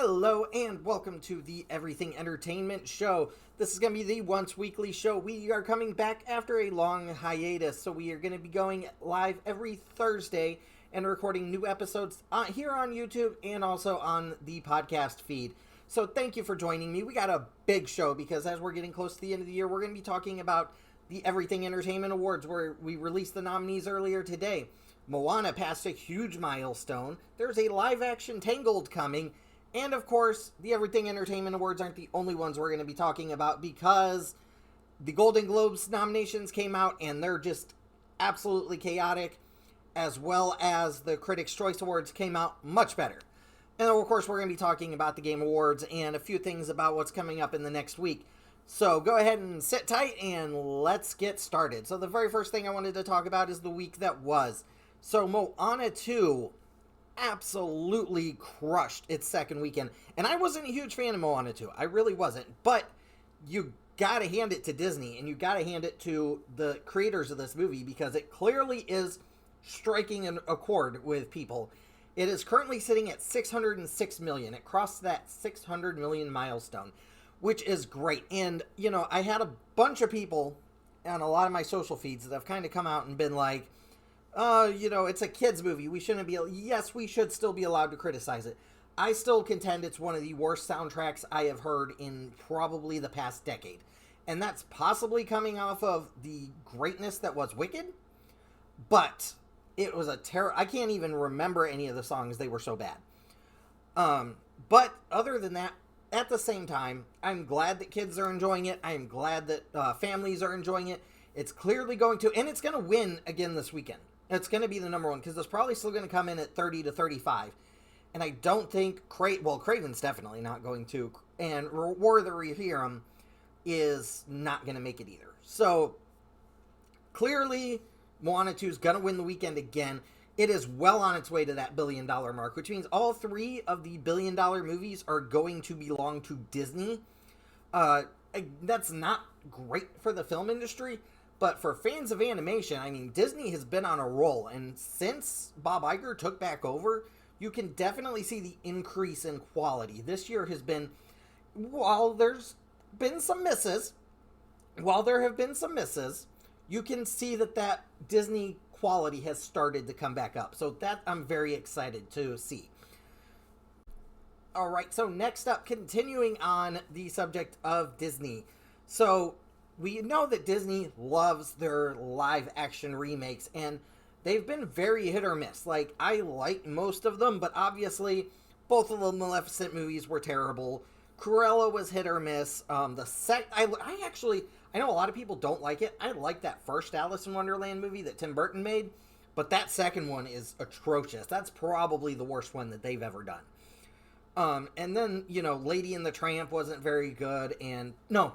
Hello and welcome to the Everything Entertainment Show. This is going to be the once weekly show. We are coming back after a long hiatus, so we are going to be going live every Thursday and recording new episodes here on YouTube and also on the podcast feed. So thank you for joining me. We got a big show because as we're getting close to the end of the year, we're going to be talking about the Everything Entertainment Awards, where we released the nominees earlier today. Moana passed a huge milestone. There's a live-action Tangled coming. And, of course, the Everything Entertainment Awards aren't the only ones we're going to be talking about because the Golden Globes nominations came out and they're just absolutely chaotic, as well as the Critics' Choice Awards came out much better. And, of course, we're going to be talking about the Game Awards and a few things about what's coming up in the next week. So go ahead and sit tight and let's get started. So the very first thing I wanted to talk about is the week that was. So Moana 2 absolutely crushed its second weekend. And I wasn't a huge fan of Moana 2. I really wasn't. But you gotta hand it to Disney, and you gotta hand it to the creators of this movie, because it clearly is striking a chord with people. It is currently sitting at 606 million. It crossed that 600 million milestone, which is great. And, you know, I had a bunch of people on a lot of my social feeds that have kind of come out and been like, it's a kid's movie. We shouldn't be... Yes, we should still be allowed to criticize it. I still contend it's one of the worst soundtracks I have heard in probably the past decade. And that's possibly coming off of the greatness that was Wicked. But it was a terror... I can't even remember any of the songs. They were so bad. But other than that, at the same time, I'm glad that kids are enjoying it. I'm glad that families are enjoying it. It's clearly going to... And it's going to win again this weekend. It's going to be the number one, because it's probably still going to come in at 30 to 35. And I don't think... Craven's definitely not going to. And War of the Rohirrim is not going to make it either. So, clearly, Moana 2 is going to win the weekend again. It is well on its way to that $1 billion mark, which means all three of the $1 billion movies are going to belong to Disney. That's not great for the film industry. But for fans of animation, I mean, Disney has been on a roll. And since Bob Iger took back over, you can definitely see the increase in quality. This year has been, while there's been some misses, you can see that Disney quality has started to come back up. So that I'm very excited to see. All right, so next up, continuing on the subject of Disney. So we know that Disney loves their live-action remakes, and they've been very hit or miss. Like, I like most of them, but obviously, both of the Maleficent movies were terrible. Cruella was hit or miss. I know a lot of people don't like it. I like that first Alice in Wonderland movie that Tim Burton made, but that second one is atrocious. That's probably the worst one that they've ever done. And then, Lady and the Tramp wasn't very good, and no.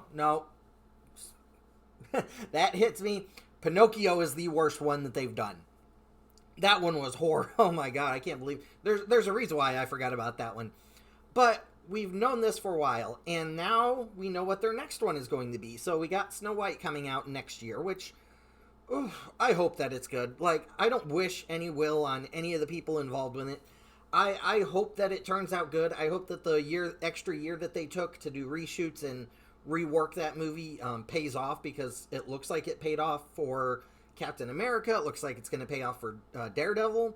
That hits me. Pinocchio is the worst one that they've done. That one was horrible. Oh my god, I can't believe... There's a reason why I forgot about that one. But we've known this for a while, and now we know what their next one is going to be. So we got Snow White coming out next year, which... I hope that it's good. Like, I don't wish any will on any of the people involved with it. I hope that it turns out good. I hope that the extra year that they took to do reshoots and rework that movie pays off, because it looks like it paid off for Captain America. It looks like it's going to pay off for Daredevil.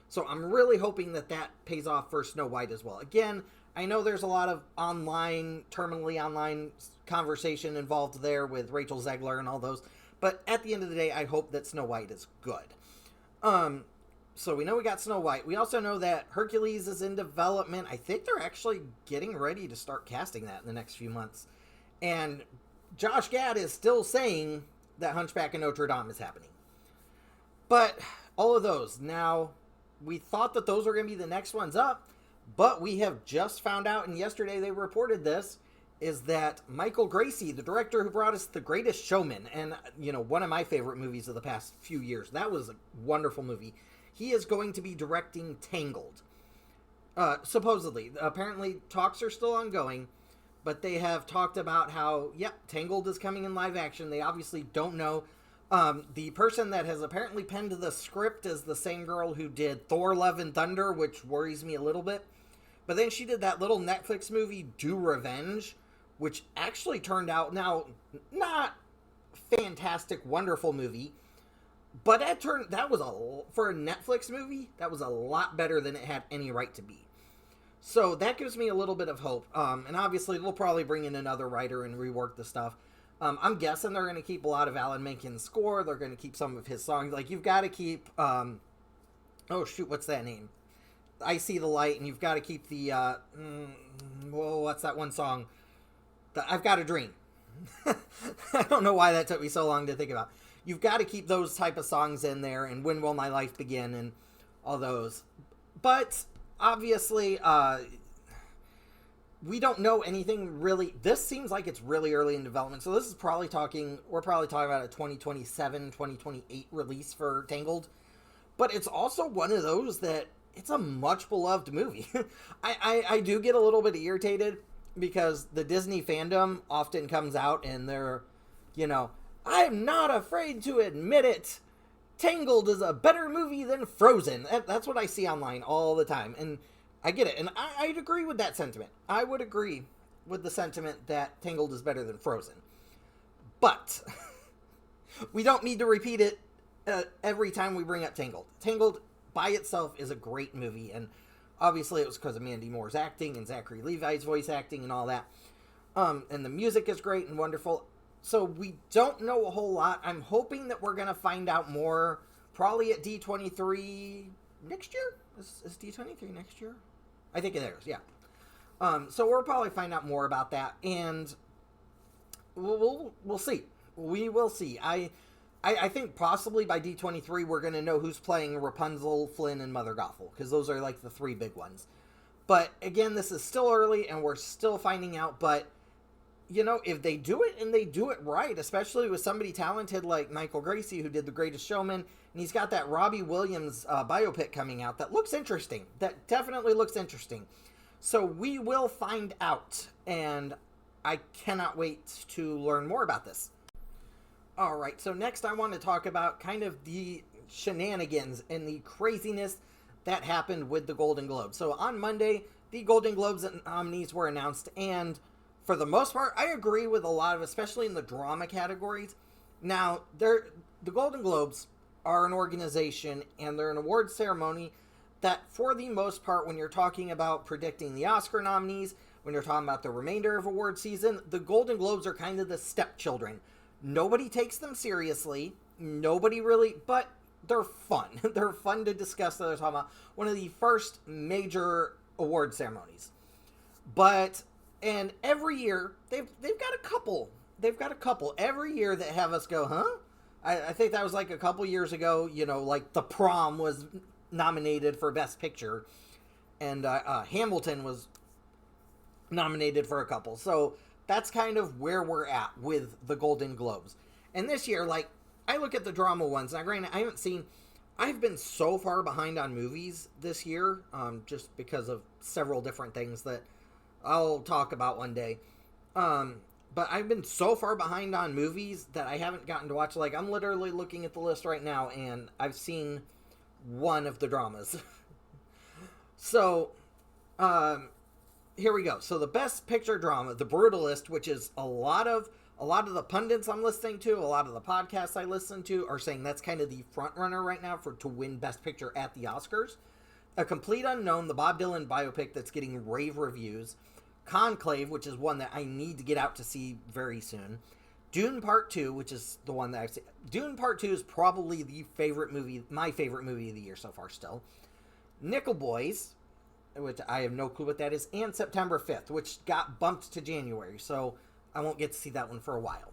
So I'm really hoping that pays off for Snow White as well. Again, I know there's a lot of terminally online conversation involved there with Rachel Zegler and all those. But at the end of the day, I hope that Snow White is good. So we know we got Snow White. We also know that Hercules is in development. I think they're actually getting ready to start casting that in the next few months. And Josh Gad is still saying that Hunchback of Notre Dame is happening. But all of those, now, we thought that those were going to be the next ones up, but we have just found out, and yesterday they reported this, is that Michael Gracey, the director who brought us The Greatest Showman, and, one of my favorite movies of the past few years, that was a wonderful movie, he is going to be directing Tangled. Supposedly. Apparently, talks are still ongoing. But they have talked about how, Tangled is coming in live action. They obviously don't know. The person that has apparently penned the script is the same girl who did Thor, Love and Thunder, which worries me a little bit. But then she did that little Netflix movie, Do Revenge, which actually turned out, now, not fantastic, wonderful movie, but that was for a Netflix movie, that was a lot better than it had any right to be. So that gives me a little bit of hope. And obviously, they'll probably bring in another writer and rework the stuff. I'm guessing they're going to keep a lot of Alan Menken's score. They're going to keep some of his songs. Like, you've got to keep, oh shoot, what's that name? I See the Light, and you've got to keep the, what's that one song? I've Got a Dream. I don't know why that took me so long to think about. You've got to keep those type of songs in there, and When Will My Life Begin, and all those. But, obviously, we don't know anything really. This seems like it's really early in development, so this is we're probably talking about a 2027, 2028 release for Tangled. But it's also one of those that it's a much beloved movie. I do get a little bit irritated because the Disney fandom often comes out and they're, I'm not afraid to admit it. Tangled is a better movie than Frozen. That's what I see online all the time. And I get it. And I'd agree with that sentiment. I would agree with the sentiment that Tangled is better than Frozen. But we don't need to repeat it every time we bring up Tangled. Tangled by itself is a great movie. And obviously it was because of Mandy Moore's acting and Zachary Levi's voice acting and all that. And the music is great and wonderful. So we don't know a whole lot. I'm hoping that we're going to find out more probably at D23 next year. Is D23 next year? I think it is, yeah. So we'll probably find out more about that, and we'll see. We will see. I think possibly by D23 we're going to know who's playing Rapunzel, Flynn, and Mother Gothel, because those are like the three big ones. But again, this is still early, and we're still finding out, but if they do it and they do it right, especially with somebody talented like Michael Gracey, who did The Greatest Showman, and he's got that Robbie Williams biopic coming out that looks interesting. That definitely looks interesting. So we will find out, and I cannot wait to learn more about this. All right, so next I want to talk about kind of the shenanigans and the craziness that happened with the Golden Globes. So on Monday, the Golden Globes nominees were announced, and for the most part, I agree with a lot of, especially in the drama categories. Now, the Golden Globes are an organization, and they're an award ceremony that, for the most part, when you're talking about predicting the Oscar nominees, when you're talking about the remainder of award season, the Golden Globes are kind of the stepchildren. Nobody takes them seriously. Nobody really, but they're fun. They're fun to discuss. They're talking about one of the first major award ceremonies. And every year, they've got a couple. They've got a couple every year that have us go, huh? I think that was like a couple years ago, like The Prom was nominated for Best Picture. And Hamilton was nominated for a couple. So that's kind of where we're at with the Golden Globes. And this year, like, I look at the drama ones. Now, granted, I've been so far behind on movies this year, just because of several different things that I'll talk about one day. But I've been so far behind on movies that I haven't gotten to watch. Like, I'm literally looking at the list right now, and I've seen one of the dramas. So, here we go. So the Best Picture drama, The Brutalist, which is a lot of the pundits I'm listening to, a lot of the podcasts I listen to are saying that's kind of the front runner right now to win Best Picture at the Oscars. A Complete Unknown, the Bob Dylan biopic that's getting rave reviews. Conclave, which is one that I need to get out to see very soon. Dune Part 2, which is the one that I've seen. Dune Part 2 is probably my favorite movie of the year so far still. Nickel Boys, which I have no clue what that is, and September 5th, which got bumped to January, so I won't get to see that one for a while.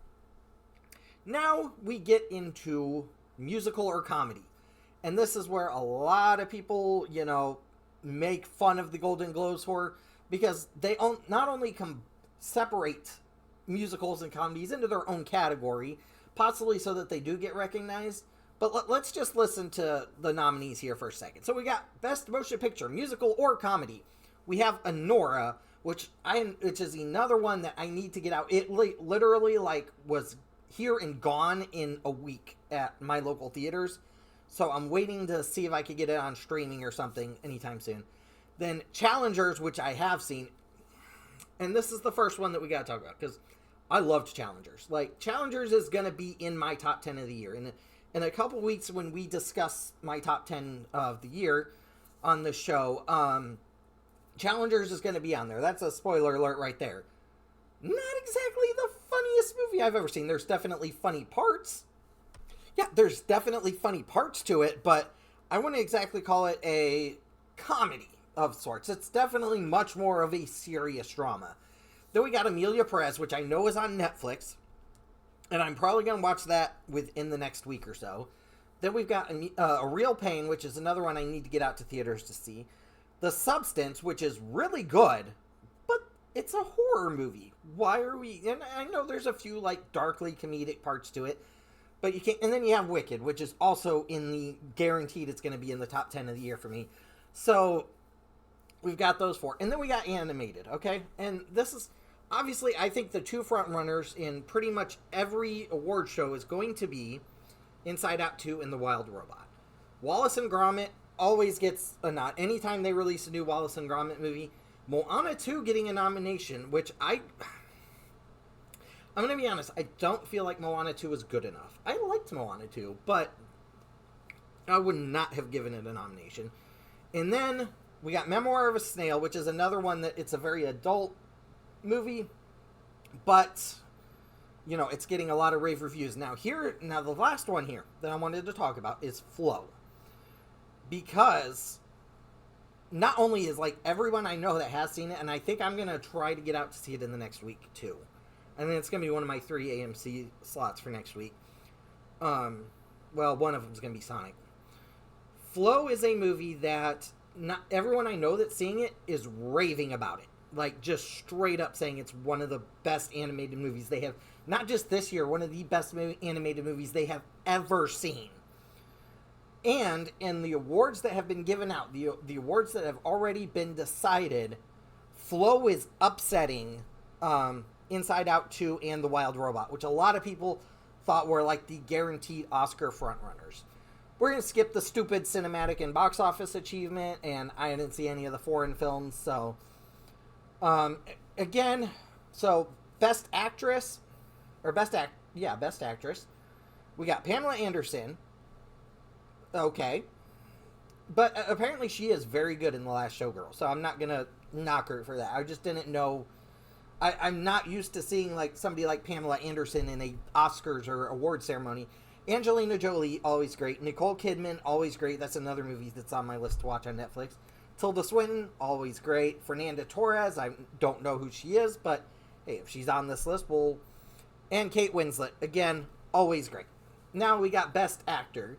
Now we get into musical or comedy. And this is where a lot of people, make fun of the Golden Globes for, because they not only separate musicals and comedies into their own category, possibly so that they do get recognized, but let's just listen to the nominees here for a second. So we got Best Motion Picture, Musical or Comedy. We have Anora, which is another one that I need to get out. It literally was here and gone in a week at my local theaters. So I'm waiting to see if I could get it on streaming or something anytime soon. Then Challengers, which I have seen, and this is the first one that we got to talk about, because I loved Challengers. Like, Challengers is going to be in my top 10 of the year. And in a couple weeks, when we discuss my top 10 of the year on the show, Challengers is going to be on there. That's a spoiler alert right there. Not exactly the funniest movie I've ever seen. There's definitely funny parts. Yeah, there's definitely funny parts to it, but I wouldn't exactly call it a comedy of sorts. It's definitely much more of a serious drama. Then we got Emilia Perez, which I know is on Netflix, and I'm probably going to watch that within the next week or so. Then we've got A Real Pain, which is another one I need to get out to theaters to see. The Substance, which is really good, but it's a horror movie. Why are we... And I know there's a few, like, darkly comedic parts to it, but you can't... And then you have Wicked, which is also in the... Guaranteed it's going to be in the top 10 of the year for me. So, we've got those four. And then we got animated, okay? And this is... Obviously, I think the two front runners in pretty much every award show is going to be Inside Out 2 and The Wild Robot. Wallace and Gromit always gets a nod. Anytime they release a new Wallace and Gromit movie, Moana 2 getting a nomination, which I'm going to be honest, I don't feel like Moana 2 is good enough. I liked Moana 2, but I would not have given it a nomination. And then we got Memoir of a Snail, which is another one that it's a very adult movie, but you know, it's getting a lot of rave reviews. Now the last one here that I wanted to talk about is Flow, because not only is like everyone I know that has seen it, and I think I'm gonna try to get out to see it in the next week too. And then it's gonna be one of my 3 AMC slots for next week. Well, one of them is gonna be Sonic. Flow is a movie that not everyone I know that's seeing it is raving about it. Like, just straight up saying it's one of the best animated movies they have, not just this year, one of the best animated movies they have ever seen. And in the awards that have been given out, the awards that have already been decided, Flow is upsetting Inside Out 2 and The Wild Robot, which a lot of people thought were like the guaranteed Oscar frontrunners. We're going to skip the stupid cinematic and box office achievement, and I didn't see any of the foreign films, so... Again, so Best Actress, or Best Actress, we got Pamela Anderson. Okay. But apparently she is very good in The Last Showgirl, so I'm not gonna knock her for that. I just didn't know, I'm not used to seeing like somebody like Pamela Anderson in a Oscars or award ceremony. Angelina Jolie, always great. Nicole Kidman, always great. That's another movie that's on my list to watch on Netflix. Tilda Swinton, always great. Fernanda Torres, I don't know who she is, but hey, if she's on this list, we'll... And Kate Winslet, again, always great. Now we got Best Actor.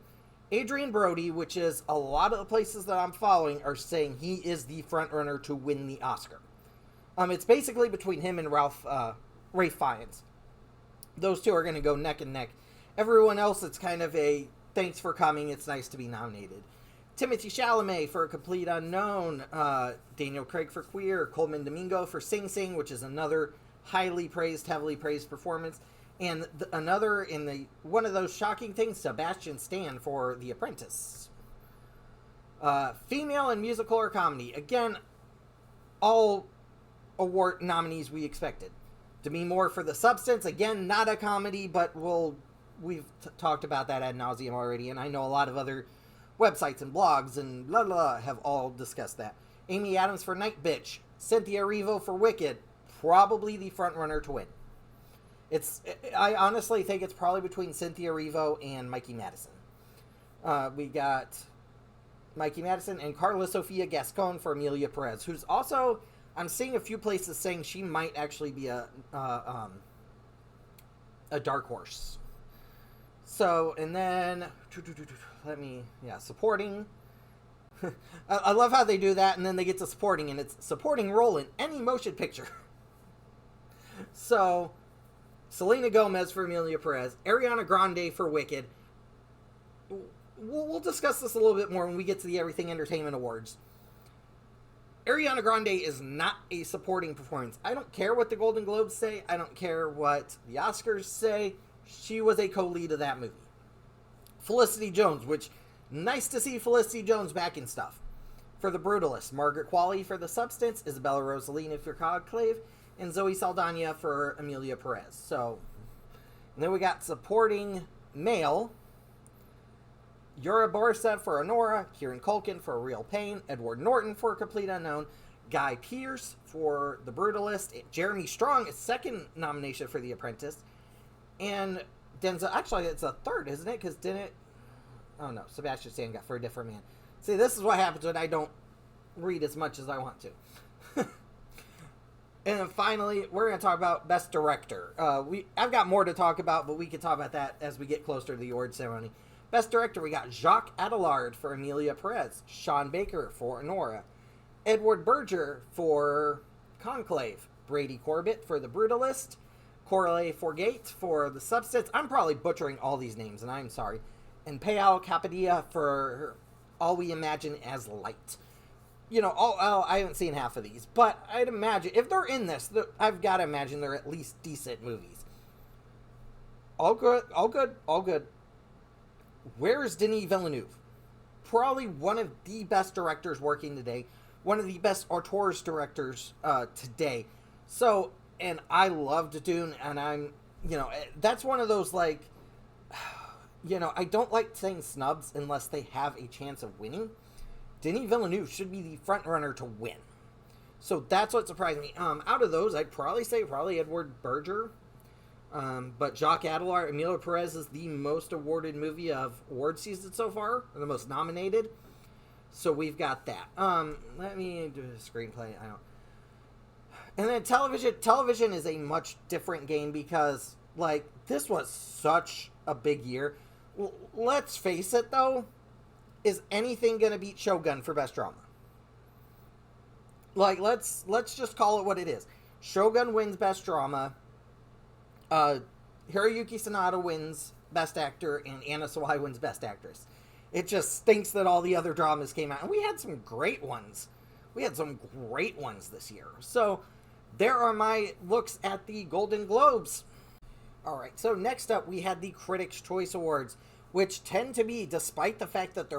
Adrian Brody, which is a lot of the places that I'm following, are saying he is the frontrunner to win the Oscar. It's basically between him and Ralph Fiennes. Those two are going to go neck and neck. Everyone else, it's kind of a thanks for coming, it's nice to be nominated. Timothée Chalamet for A Complete Unknown, Daniel Craig for Queer, Coleman Domingo for Sing Sing, which is another heavily praised performance, and another in the one of those shocking things, Sebastian Stan for The Apprentice. Female in musical or comedy, again, all award nominees we expected. Demi Moore for The Substance, again, not a comedy, but we've talked about that ad nauseum already, and I know a lot of other websites and blogs and blah blah have all discussed that. Amy Adams for Night Bitch, Cynthia Erivo for Wicked, probably the front runner to win. I honestly think it's probably between Cynthia Erivo and Mikey Madison. We got Mikey Madison and Carla Sofia Gascon for Emilia Perez, who's also, I'm seeing a few places saying she might actually be a dark horse. So, and then supporting. I love how they do that, and then they get to supporting, and it's supporting role in any motion picture. So, Selena Gomez for Emilia Perez, Ariana Grande for Wicked. We'll discuss this a little bit more when we get to the Everything Entertainment Awards. Ariana Grande is not a supporting performance. I don't care what the Golden Globes say. I don't care what the Oscars say. She was a co-lead of that movie. Felicity Jones, which, nice to see Felicity Jones back in stuff. for The Brutalist, Margaret Qualley for The Substance, Isabella Rossellini for Conclave, and Zoe Saldana for Emilia Perez. So, and then we got supporting male, Yura Borisov for Honora, Kieran Culkin for Real Pain, Edward Norton for Complete Unknown, Guy Pearce for The Brutalist, Jeremy Strong, his second nomination for The Apprentice, and Denzel, actually it's a third, isn't it? Because didn't, oh no, Sebastian Stan got For a Different Man. See, this is what happens when I don't read as much as I want to. And then finally, we're going to talk about Best Director. I've got more to talk about, but we can talk about that as we get closer to the award ceremony. Best Director, we got Jacques Adelaide for Emilia Perez, Sean Baker for Honora, Edward Berger for Conclave, Brady Corbett for The Brutalist, Coralie Forgate for The Substance. I'm probably butchering all these names, and I'm sorry. And Payal Kapadia for All We Imagine as Light. You know, I haven't seen half of these, but I'd imagine, if they're in this, I've got to imagine they're at least decent movies. All good, all good, all good. Where is Denis Villeneuve? Probably one of the best directors working today. One of the best auteurs directors today. So, and I loved Dune, and I'm, you know, that's one of those, like, you know, I don't like saying snubs unless they have a chance of winning. Denis Villeneuve should be the front runner to win. So that's what surprised me. Out of those, I'd probably say Edward Berger. But Jacques Adelaide, Emilia Perez is the most awarded movie of award season so far, or the most nominated. So we've got that. Let me do a screenplay. I don't. And then television. Television is a much different game because, like, this was such a big year. Let's face it, though. Is anything going to beat Shogun for Best Drama? Like, let's just call it what it is. Shogun wins Best Drama. Hiroyuki Sanada wins Best Actor, and Anna Sawai wins Best Actress. It just stinks that all the other dramas came out. And we had some great ones. We had some great ones this year. So, there are my looks at the Golden Globes. Alright, so next up we had the Critics' Choice Awards, which tend to be, despite the fact that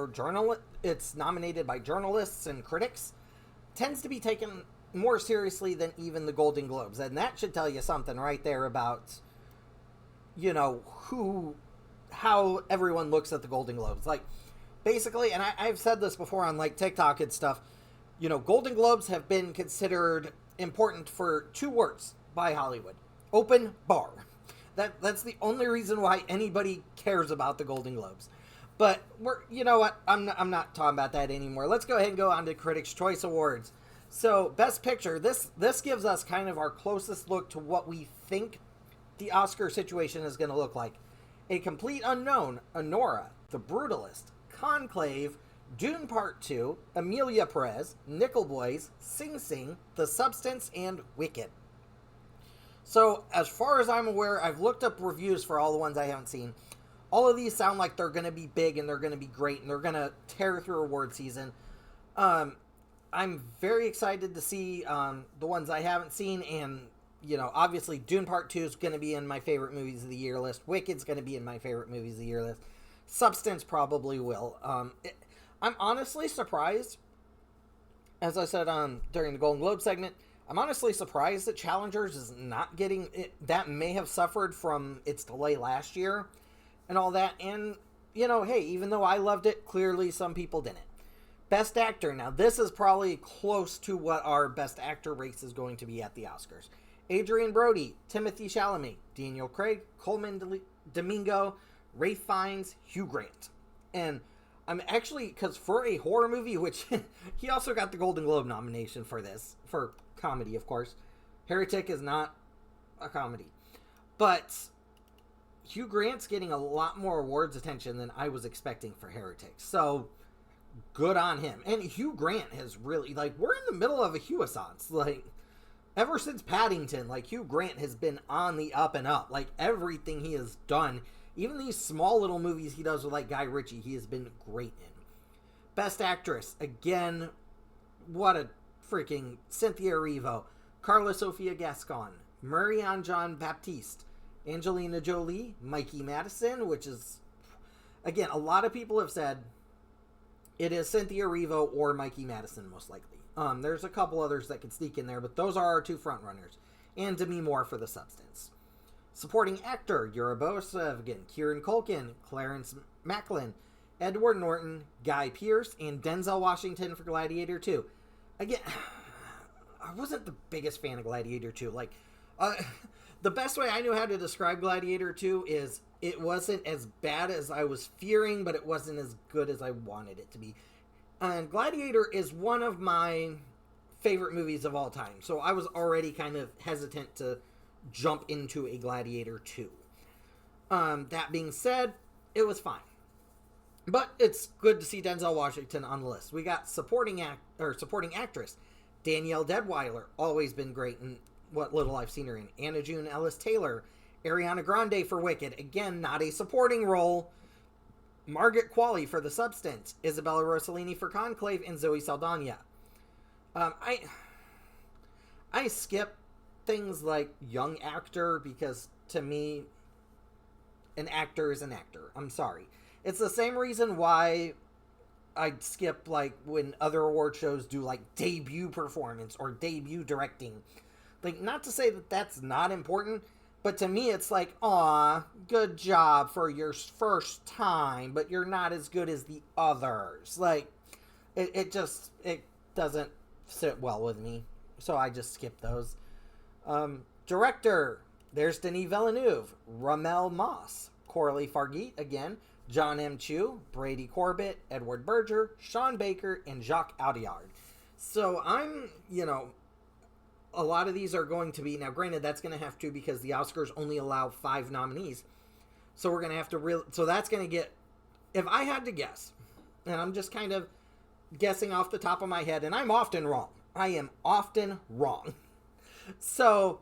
it's nominated by journalists and critics, tends to be taken more seriously than even the Golden Globes. And that should tell you something right there about, you know, how everyone looks at the Golden Globes. Like, basically, and I've said this before on, like, TikTok and stuff, you know, Golden Globes have been considered important for two words by Hollywood. Open bar. That's the only reason why anybody cares about the Golden Globes. But you know what? I'm not talking about that anymore. Let's go ahead and go on to Critics' Choice Awards. So, Best Picture. This gives us kind of our closest look to what we think the Oscar situation is going to look like. A Complete Unknown, Honora, The Brutalist, Conclave, Dune Part 2, Emilia Perez, Nickel Boys, Sing Sing, The Substance, and Wicked. So, as far as I'm aware, I've looked up reviews for all the ones I haven't seen. All of these sound like they're going to be big and they're going to be great and they're going to tear through award season. I'm very excited to see the ones I haven't seen, and, you know, obviously Dune Part 2 is going to be in my favorite movies of the year list. Wicked's going to be in my favorite movies of the year list. Substance probably will. I'm honestly surprised, as I said during the Golden Globe segment, I'm honestly surprised that Challengers is not getting it. That may have suffered from its delay last year and all that. And, you know, hey, even though I loved it, clearly some people didn't. Best Actor. Now, this is probably close to what our Best Actor race is going to be at the Oscars. Adrian Brody, Timothy Chalamet, Daniel Craig, Coleman Domingo, Ralph Fiennes, Hugh Grant. And I'm actually, because for a horror movie, which he also got the Golden Globe nomination for this, for comedy, of course. Heretic is not a comedy. But Hugh Grant's getting a lot more awards attention than I was expecting for Heretic. So, good on him. And Hugh Grant has really, like, we're in the middle of a Hugh-assance. Like, ever since Paddington, like, Hugh Grant has been on the up and up. Like, everything he has done, even these small little movies he does with, like, Guy Ritchie, he has been great in. Best Actress, again, what a freaking Cynthia Erivo, Carla Sofia Gascon, Marianne Jean-Baptiste, Angelina Jolie, Mikey Madison, which is, again, a lot of people have said it is Cynthia Erivo or Mikey Madison, most likely. There's a couple others that could sneak in there, but those are our two frontrunners. And Demi Moore for The Substance. Supporting actor, Yura Bosev, Kieran Culkin, Clarence Macklin, Edward Norton, Guy Pearce, and Denzel Washington for Gladiator 2. Again, I wasn't the biggest fan of Gladiator 2. The best way I knew how to describe Gladiator 2 is it wasn't as bad as I was fearing, but it wasn't as good as I wanted it to be. And Gladiator is one of my favorite movies of all time, so I was already kind of hesitant to jump into a Gladiator 2. That being said, it was fine. But it's good to see Denzel Washington on the list. We got supporting actress Danielle Deadwyler, always been great in what little I've seen her in. Anna June Ellis-Taylor, Ariana Grande for Wicked, again, not a supporting role. Margaret Qualley for The Substance, Isabella Rossellini for Conclave, and Zoe Saldana. I skip things like young actor because, to me, an actor is an actor. I'm sorry. It's the same reason why I skip, when other award shows do, debut performance or debut directing. Not to say that that's not important, but to me it's aw, good job for your first time, but you're not as good as the others. It doesn't sit well with me, so I just skip those. Director, there's Denis Villeneuve, Ramel Moss, Coralie Fargeet again, John M. Chu, Brady Corbett, Edward Berger, Sean Baker, and Jacques Audiard. So a lot of these are going to be, now granted that's going to have to because the Oscars only allow 5 nominees. So we're going to have to so that's going to get, if I had to guess, and I'm just kind of guessing off the top of my head, and I'm often wrong. I am often wrong. So,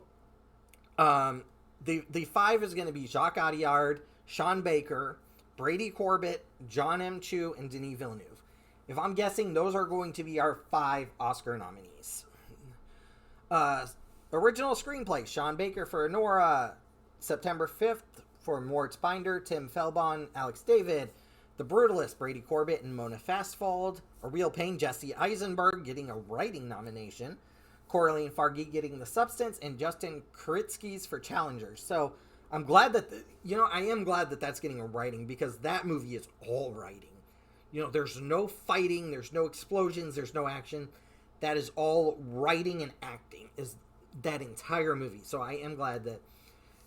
the 5 is going to be Jacques Audiard, Sean Baker, Brady Corbett, John M. Chu, and Denis Villeneuve. If I'm guessing, those are going to be our 5 Oscar nominees. Original screenplay, Sean Baker for Nora, September 5th for Moritz Binder, Tim Felbon, Alex David, The Brutalist, Brady Corbett and Mona Fastfold, A Real Pain, Jesse Eisenberg getting a writing nomination, Coralie Fargeet getting The Substance, and Justin Kritzkis for Challengers. So I'm glad that, I am glad that that's getting a writing because that movie is all writing. There's no fighting, there's no explosions, there's no action. That is all writing and acting, is that entire movie. So I am glad that.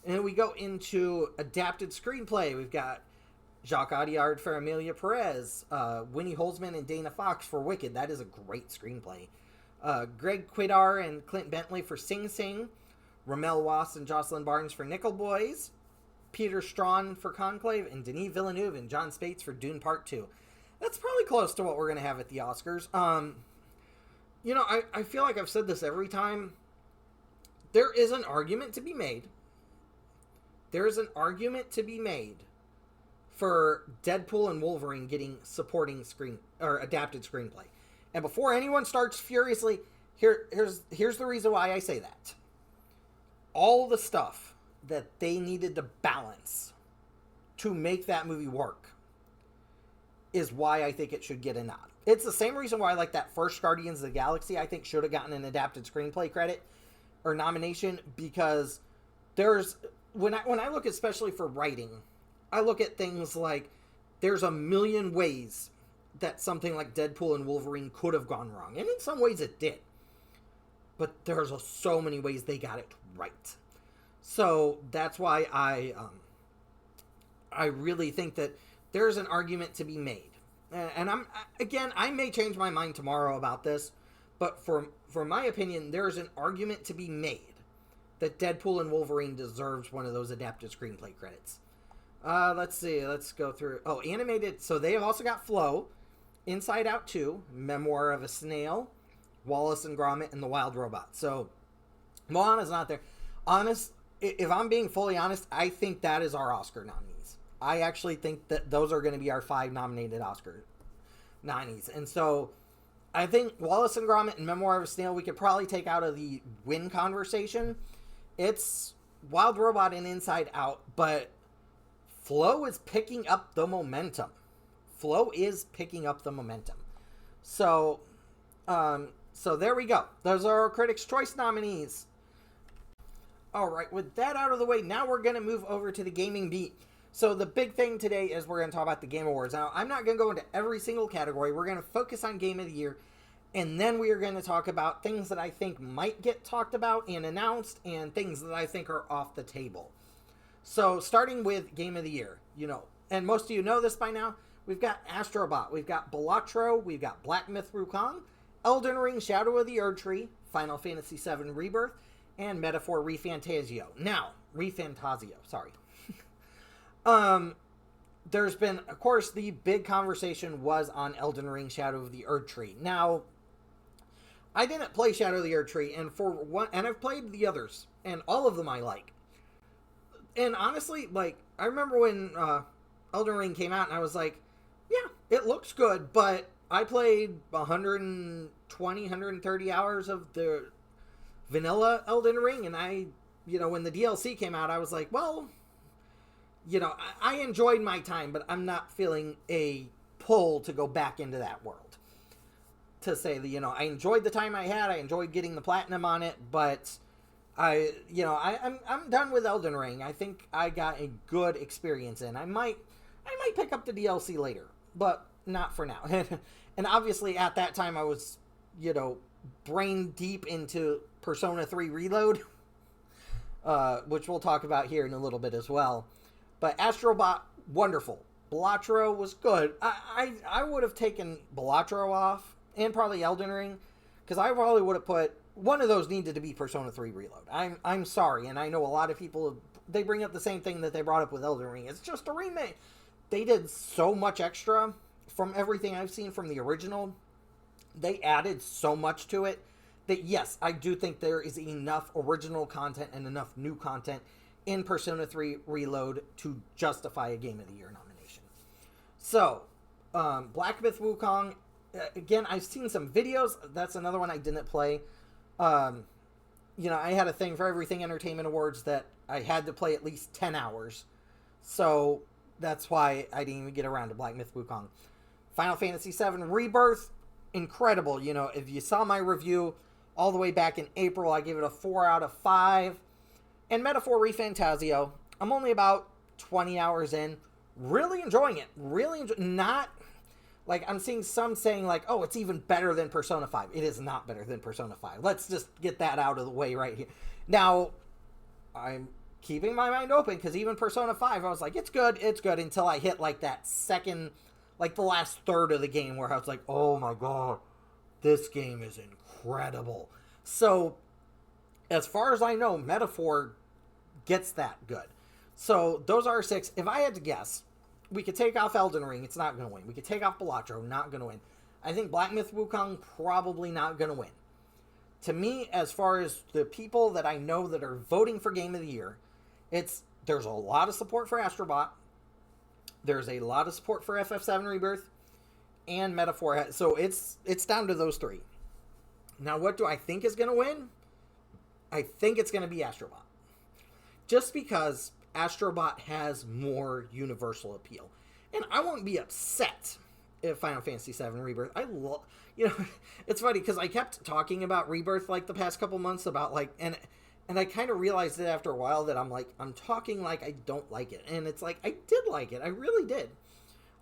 And then we go into adapted screenplay. We've got Jacques Audiard for Amelia Perez, Winnie Holzman and Dana Fox for Wicked. That is a great screenplay. Greg Quidar and Clint Bentley for Sing Sing, Ramel Wass and Jocelyn Barnes for Nickel Boys, Peter Strawn for Conclave, and Denis Villeneuve and John Spates for Dune Part 2. That's probably close to what we're going to have at the Oscars. I feel like I've said this every time. There is an argument to be made. There is an argument to be made for Deadpool and Wolverine getting supporting adapted screenplay. And before anyone starts furiously, here's the reason why I say that. All the stuff that they needed to balance to make that movie work is why I think it should get a nod. It's the same reason why that first Guardians of the Galaxy I think should have gotten an adapted screenplay credit or nomination, because there's when I look especially for writing, I look at things like there's a million ways that something like Deadpool and Wolverine could have gone wrong, and in some ways it did. But there's so many ways they got it right. So that's why I really think that there's an argument to be made. And I may change my mind tomorrow about this, but for my opinion, there's an argument to be made that Deadpool and Wolverine deserves one of those adapted screenplay credits. Let's see. Let's go through. Oh, animated. So they have also got Flow, Inside Out 2, Memoir of a Snail, Wallace and Gromit, and The Wild Robot. So Moana's not there. If I'm being fully honest, I think that is our Oscar nominees. I actually think that those are going to be our 5 nominated Oscar nominees. And so I think Wallace and Gromit and Memoir of a Snail we could probably take out of the win conversation. It's Wild Robot and Inside Out, but Flow is picking up the momentum. flow is picking up the momentum. So, so there we go. Those are our Critics' Choice nominees. All right, with that out of the way, now we're going to move over to the gaming beat. So the big thing today is we're going to talk about the Game Awards. Now, I'm not going to go into every single category. We're going to focus on Game of the Year, and then we are going to talk about things that I think might get talked about and announced, and things that I think are off the table. So starting with Game of the Year, and most of you know this by now, we've got Astrobot, we've got Balatro, we've got Black Myth Wukong, Elden Ring Shadow of the Erdtree, Final Fantasy VII Rebirth, and Metaphor Refantasio. Now, Refantasio, sorry. There's been, of course, the big conversation was on Elden Ring Shadow of the Erdtree. Now, I didn't play Shadow of the Erdtree, and I've played the others, and all of them I like. And honestly, I remember when Elden Ring came out, and I was like, yeah, it looks good, but I played 120, 130 hours of the vanilla Elden Ring, and when the DLC came out, I was like, well, I enjoyed my time, but I'm not feeling a pull to go back into that world. To say that, I enjoyed the time I had, I enjoyed getting the platinum on it, but I'm done with Elden Ring. I think I got a good experience in. I might pick up the DLC later, but not for now. And obviously at that time I was, brain deep into Persona 3 Reload, which we'll talk about here in a little bit as well. But Astrobot, wonderful. Balatro was good. I would have taken Balatro off, and probably Elden Ring, because I probably would have put one of those needed to be Persona 3 Reload. I'm sorry, and I know a lot of people, they bring up the same thing that they brought up with Elden Ring. It's just a remake. They did so much extra from everything I've seen from the original. They added so much to it that, yes, I do think there is enough original content and enough new content in Persona 3 Reload to justify a Game of the Year nomination. So, Black Myth Wukong, again, I've seen some videos. That's another one I didn't play. I had a thing for Everything Entertainment Awards that I had to play at least 10 hours. So, that's why I didn't even get around to Black Myth Wukong. Final Fantasy VII Rebirth, incredible. If you saw my review all the way back in April, I gave it a 4 out of 5. And Metaphor Refantasio, I'm only about 20 hours in. Really enjoying it. Not, I'm seeing some saying oh, it's even better than Persona 5. It is not better than Persona 5. Let's just get that out of the way right here. Now, I'm keeping my mind open, because even Persona 5, I was like, it's good, until I hit that second, the last third of the game where I was like, oh my god, this game is incredible. So, as far as I know, Metaphor gets that good. So, those are 6. If I had to guess, we could take off Elden Ring, it's not going to win. We could take off Balatro, not going to win. I think Black Myth Wukong, probably not going to win. To me, as far as the people that I know that are voting for Game of the Year, there's a lot of support for Astrobot, there's a lot of support for FF7 Rebirth, and Metaphor. So it's down to those 3. Now, what do I think is going to win? I think it's going to be Astrobot. Just because Astrobot has more universal appeal. And I won't be upset if Final Fantasy VII Rebirth. It's funny because I kept talking about Rebirth the past couple months about and I kind of realized it after a while that I'm talking like I don't like it. And it's I did like it. I really did.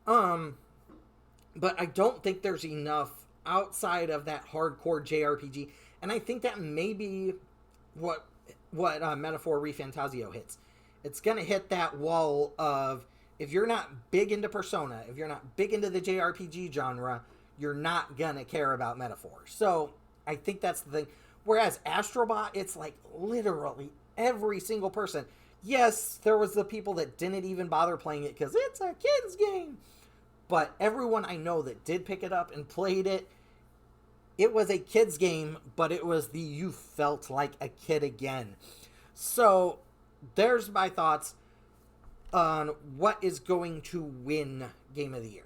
But I don't think there's enough outside of that hardcore JRPG. And I think that may be what Metaphor Refantasio hits. It's going to hit that wall of, if you're not big into Persona, if you're not big into the JRPG genre, you're not going to care about Metaphor. So, I think that's the thing. Whereas Astrobot, it's literally every single person. Yes, there was the people that didn't even bother playing it because it's a kid's game. But everyone I know that did pick it up and played it, it was a kid's game, but it was you felt like a kid again. So, there's my thoughts on what is going to win Game of the Year.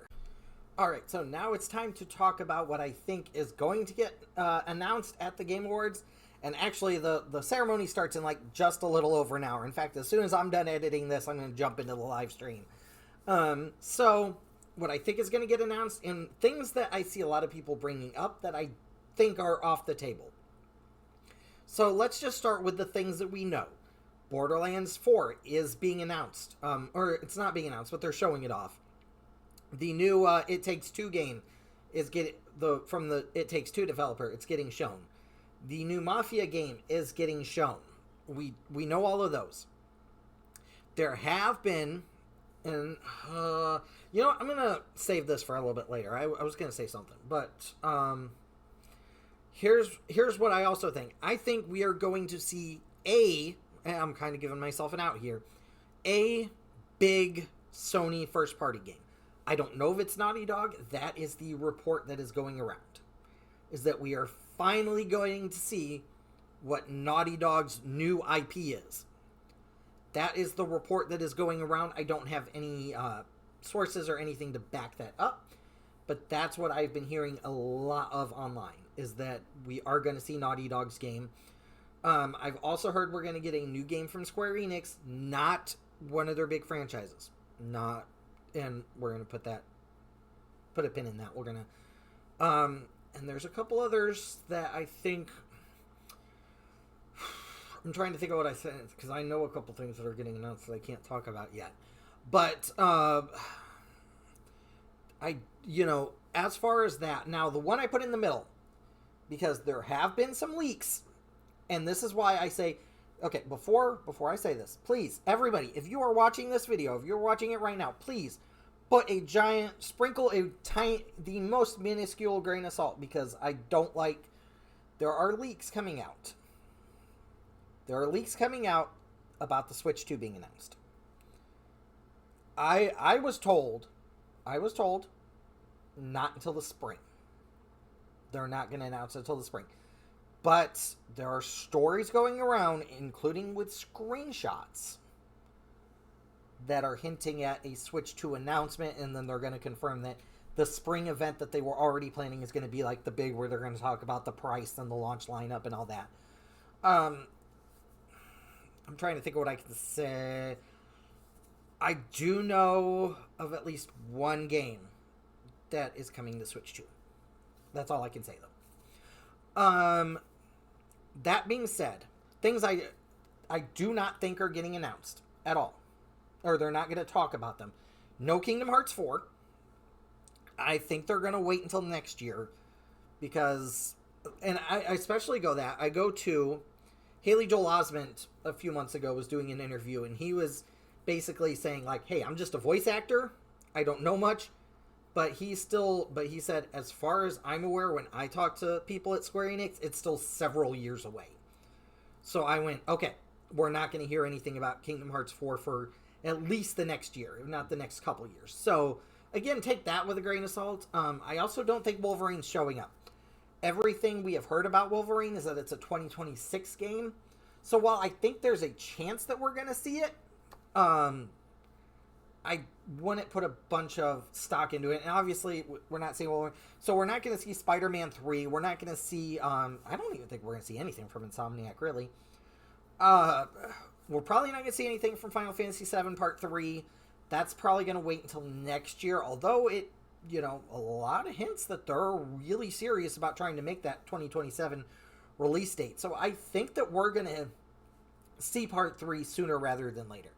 Alright, so now it's time to talk about what I think is going to get announced at the Game Awards. And actually, the ceremony starts in just a little over an hour. In fact, as soon as I'm done editing this, I'm going to jump into the live stream. So, what I think is going to get announced, and things that I see a lot of people bringing up that I think are off the table. So let's just start with the things that we know. Borderlands 4 is being announced. Or it's not being announced, but they're showing it off. The new It Takes Two game is from the It Takes Two developer. It's getting shown. The new Mafia game is getting shown. We know all of those. There have been, and I'm gonna save this for a little bit later. I was gonna say something, but here's what I also think. I think we are going to see and I'm kind of giving myself an out here, a big Sony first party game. I don't know if it's Naughty Dog. That is the report that is going around. Is that we are finally going to see what Naughty Dog's new IP is. That is the report that is going around. I don't have any sources or anything to back that up. But that's what I've been hearing a lot of online. Is that we are going to see Naughty Dog's game. I've also heard we're going to get a new game from Square Enix. Not one of their big franchises. And we're going to put a pin in that. We're going to... and there's a couple others that I think... I'm trying to think of what I said, because I know a couple things that are getting announced that I can't talk about yet. But, as far as that, now the one I put in the middle, because there have been some leaks, and this is why I say, okay, before I say this, please, everybody, if you are watching this video, if you're watching it right now, please put the most minuscule grain of salt, because I don't like, there are leaks coming out. There are leaks coming out about the Switch 2 being announced. I was told not until the spring. They're not going to announce it until the spring. But there are stories going around, including with screenshots, that are hinting at a Switch 2 announcement, and then they're going to confirm that the spring event that they were already planning is going to be like the big, where they're going to talk about the price and the launch lineup and all that. I'm trying to think of what I can say. I do know of at least one game that is coming to Switch 2. That's all I can say, though. That being said, things I do not think are getting announced at all. Or they're not going to talk about them. No Kingdom Hearts 4. I think they're going to wait until next year. Because, and I especially I go to Haley Joel Osment a few months ago was doing an interview, and he was basically saying, like, hey, I'm just a voice actor. I don't know much. But he said, as far as I'm aware, when I talk to people at Square Enix, it's still several years away. So I went, okay, we're not going to hear anything about Kingdom Hearts 4 for at least the next year, if not the next couple years. So, again, take that with a grain of salt. I also don't think Wolverine's showing up. Everything we have heard about Wolverine is that it's a 2026 game. So while I think there's a chance that we're going to see it, I wouldn't put a bunch of stock into it. And obviously, we're not seeing Wolverine. So we're not going to see Spider-Man 3. We're not going to see... I don't even think we're going to see anything from Insomniac, really. We're probably not going to see anything from Final Fantasy VII Part 3. That's probably going to wait until next year. Although it... a lot of hints that they're really serious about trying to make that 2027 release date. So I think that we're going to see Part 3 sooner rather than later.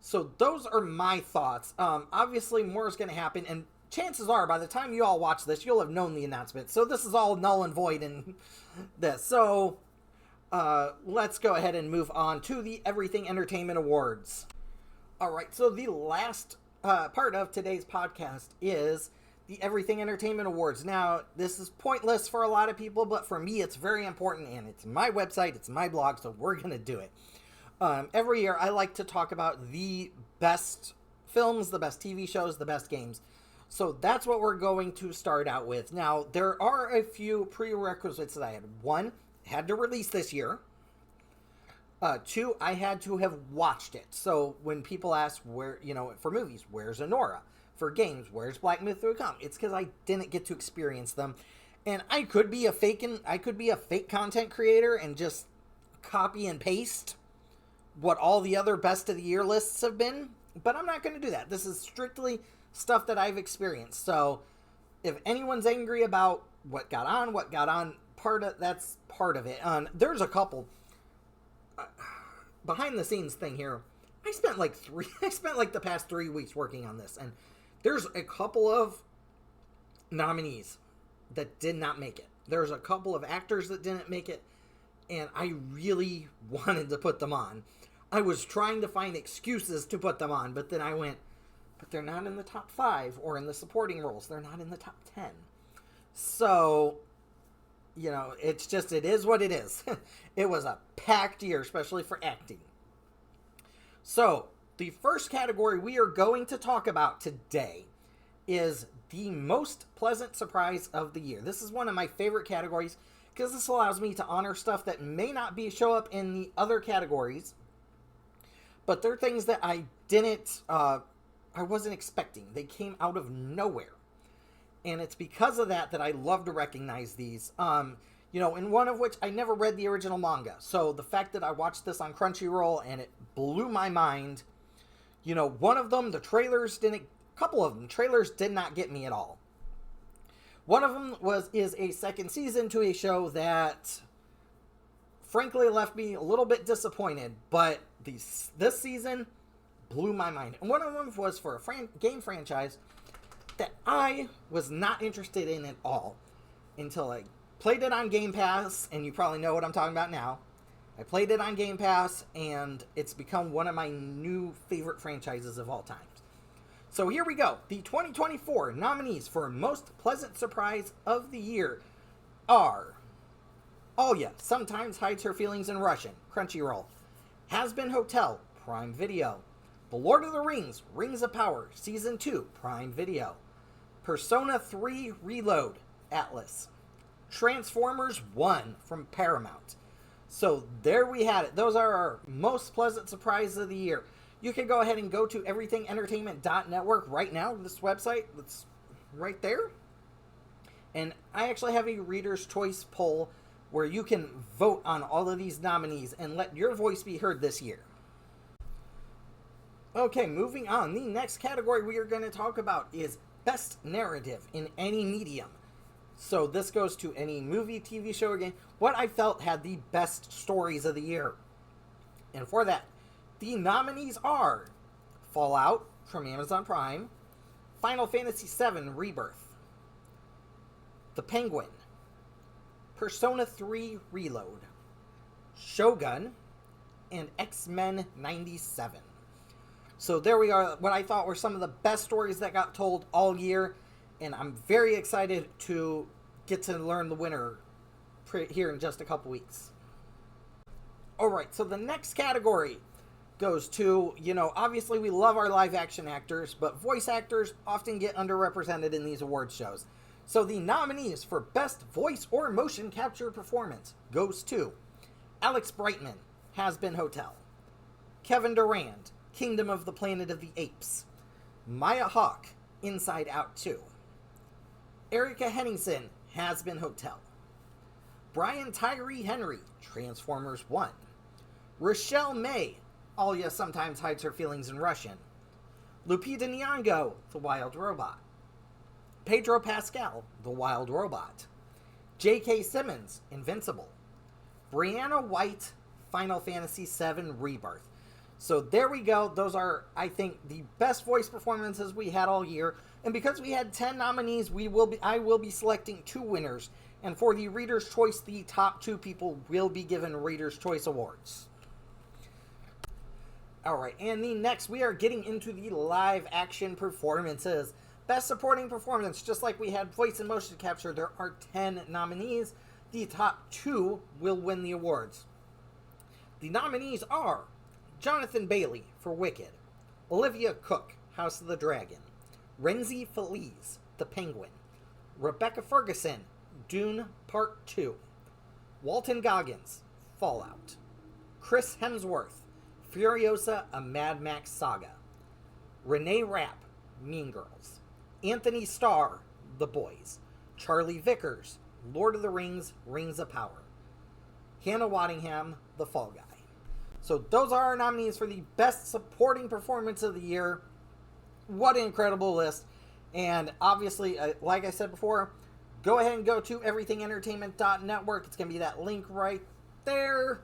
So those are my thoughts. Obviously, more is going to happen, and chances are, by the time you all watch this, you'll have known the announcement. So this is all null and void in this. So let's go ahead and move on to the Everything Entertainment Awards. All right, so the last part of today's podcast is the Everything Entertainment Awards. Now, this is pointless for a lot of people, but for me, it's very important, and it's my website, it's my blog, so we're going to do it. Every year, I like to talk about the best films, the best TV shows, the best games. So that's what we're going to start out with. Now, there are a few prerequisites that I had. One, had to release this year. Two, I had to have watched it. So when people ask where, for movies, where's Anora? For games, where's Black Myth Wukong? It's because I didn't get to experience them. And I could be a fake content creator and just copy and paste what all the other best of the year lists have been, but I'm not going to do that. This is strictly stuff that I've experienced. So if anyone's angry about what got on, that's part of it. There's a couple behind the scenes thing here. I spent like the past 3 weeks working on this, and there's a couple of nominees that did not make it. There's a couple of actors that didn't make it, and I really wanted to put them on. I was trying to find excuses to put them on, but then I went, but they're not in the top 5 or in the supporting roles. They're not in the top 10. So, you know, it is what it is. It was a packed year, especially for acting. So, the first category we are going to talk about today is the most pleasant surprise of the year. This is one of my favorite categories because this allows me to honor stuff that may not show up in the other categories, but they're things that I wasn't expecting. They came out of nowhere. And it's because of that I love to recognize these. You know, in one of which I never read the original manga. So the fact that I watched this on Crunchyroll and it blew my mind. You know, one of them, trailers did not get me at all. One of them is a second season to a show that frankly left me a little bit disappointed, but this season blew my mind. And one of them was for a game franchise that I was not interested in at all until I played it on Game Pass, and you probably know what I'm talking about now. I played it on Game Pass, and it's become one of my new favorite franchises of all time. So here we go. The 2024 nominees for Most Pleasant Surprise of the Year are Alya Sometimes Hides Her Feelings in Russian, Crunchyroll. Has Been Hotel, Prime Video. The Lord of the Rings, Rings of Power, Season 2, Prime Video. Persona 3 Reload, Atlas. Transformers 1 from Paramount. So there we had it. Those are our most pleasant surprises of the year. You can go ahead and go to everythingentertainment.network right now, this website that's right there. And I actually have a Reader's Choice poll where you can vote on all of these nominees and let your voice be heard this year. Okay, moving on. The next category we are going to talk about is Best Narrative in any medium. So this goes to any movie, TV show, or game. What I felt had the best stories of the year. And for that, the nominees are Fallout from Amazon Prime, Final Fantasy VII Rebirth, The Penguin, Persona 3 Reload, Shogun, and X-Men 97. So there we are, what I thought were some of the best stories that got told all year, and I'm very excited to get to learn the winner here in just a couple weeks. Alright, so the next category goes to, you know, obviously we love our live action actors, but voice actors often get underrepresented in these award shows. So the nominees for Best Voice or Motion Capture Performance goes to Alex Brightman, Has Been Hotel, Kevin Durand, Kingdom of the Planet of the Apes, Maya Hawke, Inside Out 2, Erica Henningsen, Has Been Hotel, Brian Tyree Henry, Transformers 1, Rochelle May, Alya Sometimes Hides Her Feelings in Russian, Lupita Nyong'o, The Wild Robot, Pedro Pascal, The Wild Robot, J.K. Simmons, Invincible, Brianna White, Final Fantasy VII Rebirth. So there we go. Those are, I think, the best voice performances we had all year. And because we had 10 nominees, I will be selecting 2 winners. And for the Reader's Choice, the top 2 people will be given Reader's Choice Awards. Alright, and next we are getting into the live action performances. Best Supporting Performance, just like we had Voice and Motion Capture, there are 10 nominees. The top 2 will win the awards. The nominees are Jonathan Bailey for Wicked, Olivia Cooke, House of the Dragon, Renzi Feliz, The Penguin, Rebecca Ferguson, Dune Part 2, Walton Goggins, Fallout, Chris Hemsworth, Furiosa, A Mad Max Saga, Renee Rapp, Mean Girls, Anthony Starr, The Boys, Charlie Vickers, Lord of the Rings, Rings of Power, Hannah Waddingham, The Fall Guy. So those are our nominees for the Best Supporting Performance of the Year. what an incredible list. And obviously, like I said before, go ahead and go to everythingentertainment.network. It's going to be that link right there.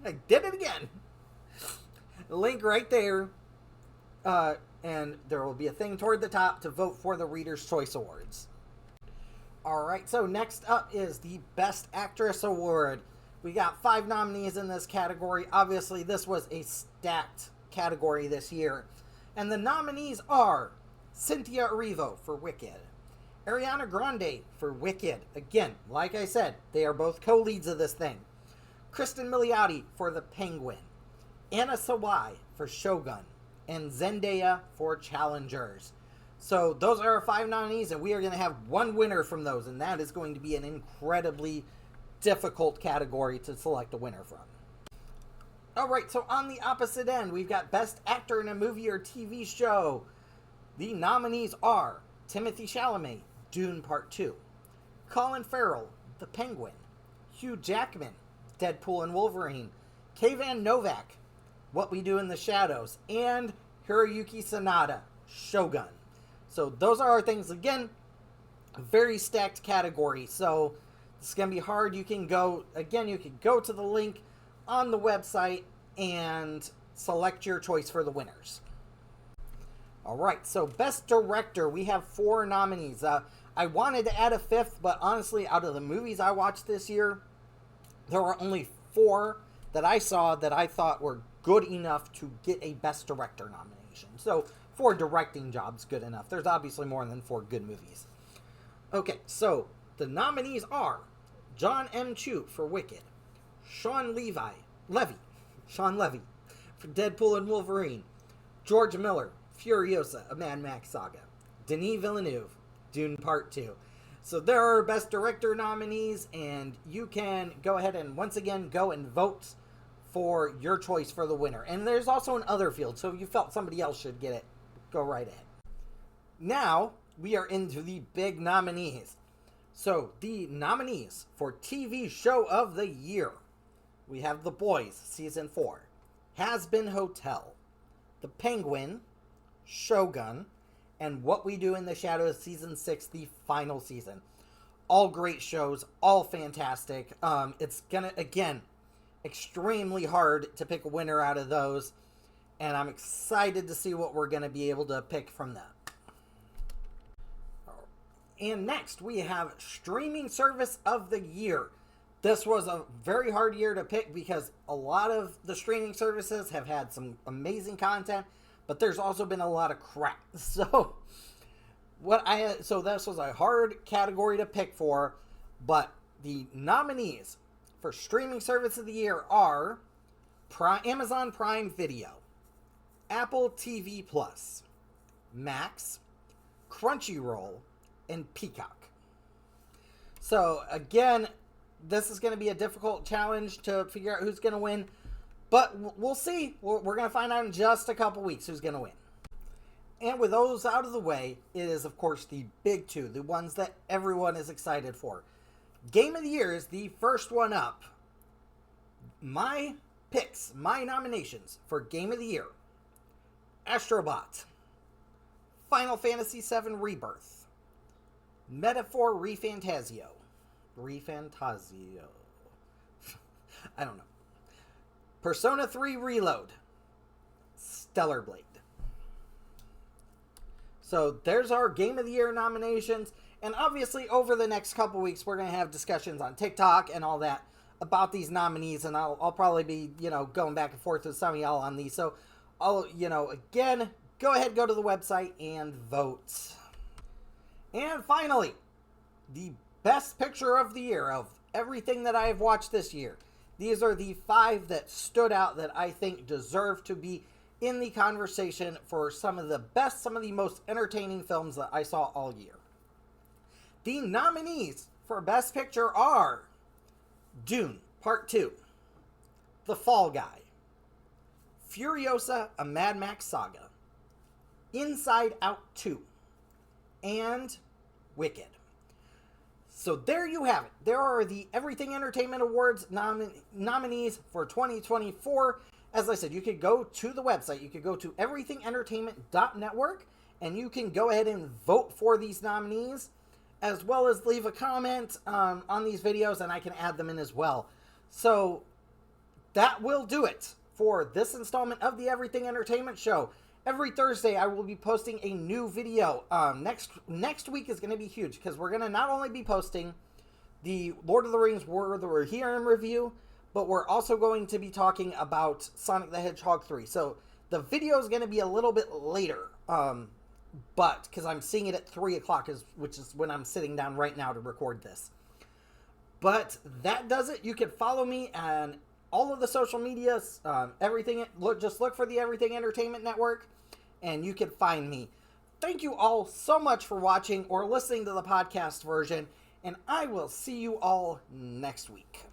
I did it again. The link right there. And there will be a thing toward the top to vote for the Reader's Choice Awards. Alright, so next up is the Best Actress Award. We got 5 nominees in this category. Obviously, this was a stacked category this year. And the nominees are Cynthia Erivo for Wicked, Ariana Grande for Wicked. Again, like I said, they are both co-leads of this thing. Kristen Milioti for The Penguin, Anna Sawai for Shogun, and Zendaya for Challengers. So those are our 5 nominees, and we are going to have one winner from those, and that is going to be an incredibly difficult category to select a winner from. Alright, so on the opposite end, we've got Best Actor in a Movie or TV Show. The nominees are Timothée Chalamet, Dune Part 2, Colin Farrell, The Penguin, Hugh Jackman, Deadpool and Wolverine, Kayvan Novak, What We Do in the Shadows, and Hiroyuki Sanada, Shogun. So those are our things. Again, a very stacked category. So it's going to be hard. You can go to the link on the website and select your choice for the winners. Alright, so Best Director, we have 4 nominees. I wanted to add a 5th, but honestly, out of the movies I watched this year, there were only 4 that I saw that I thought were good enough to get a Best Director nomination. So 4 directing jobs, good enough. There's obviously more than 4 good movies. Okay, so the nominees are John M. Chu for Wicked, Sean Levy for Deadpool and Wolverine, George Miller, Furiosa, a Mad Max Saga, Denis Villeneuve, Dune Part 2. So there are Best Director nominees, and you can go ahead and once again go and vote for your choice for the winner. And there's also an other field, so if you felt somebody else should get it, go right ahead. Now, we are into the big nominees. So, the nominees for TV Show of the Year. We have The Boys, Season 4, Has Been Hotel, The Penguin, Shogun, and What We Do in the Shadows Season 6, the final season. All great shows, all fantastic. It's gonna, again, extremely hard to pick a winner out of those, and I'm excited to see what we're going to be able to pick from that. And next, we have Streaming Service of the Year. This was a very hard year to pick because a lot of the streaming services have had some amazing content, but there's also been a lot of crap. So this was a hard category to pick for, but the nominees for Streaming Service of the Year are Amazon Prime Video, Apple TV Plus, Max, Crunchyroll, and Peacock. So again, this is going to be a difficult challenge to figure out who's going to win, but we'll see. We're going to find out in just a couple weeks who's going to win. And with those out of the way, it is of course the big 2, the ones that everyone is excited for. Game of the Year is the first one up. My picks, my nominations for Game of the Year: Astrobot, Final Fantasy VII Rebirth, Metaphor ReFantazio, I don't know, Persona 3 Reload, Stellar Blade. So there's our Game of the Year nominations. And obviously, over the next couple weeks, we're going to have discussions on TikTok and all that about these nominees. And I'll probably be, going back and forth with some of y'all on these. So, again, go ahead, go to the website and vote. And finally, the Best Picture of the Year of everything that I have watched this year. These are the 5 that stood out that I think deserve to be in the conversation for some of the best, some of the most entertaining films that I saw all year. The nominees for Best Picture are Dune Part 2, The Fall Guy, Furiosa, a Mad Max Saga, Inside Out 2, and Wicked. So there you have it. There are the Everything Entertainment Awards nominees for 2024. As I said, you could go to the website. You could go to everythingentertainment.network and you can go ahead and vote for these nominees, as well as leave a comment on these videos, and I can add them in as well. So that will do it for this installment of the Everything Entertainment Show. Every Thursday, I will be posting a new video. Next week is going to be huge, because we're going to not only be posting the Lord of the Rings War of the Rohirrim review, but we're also going to be talking about Sonic the Hedgehog 3. So the video is going to be a little bit later, but because I'm seeing it at 3 o'clock, which is when I'm sitting down right now to record this. But that does it. You can follow me on all of the social medias, just look for the Everything Entertainment Network, and you can find me. Thank you all so much for watching or listening to the podcast version, and I will see you all next week.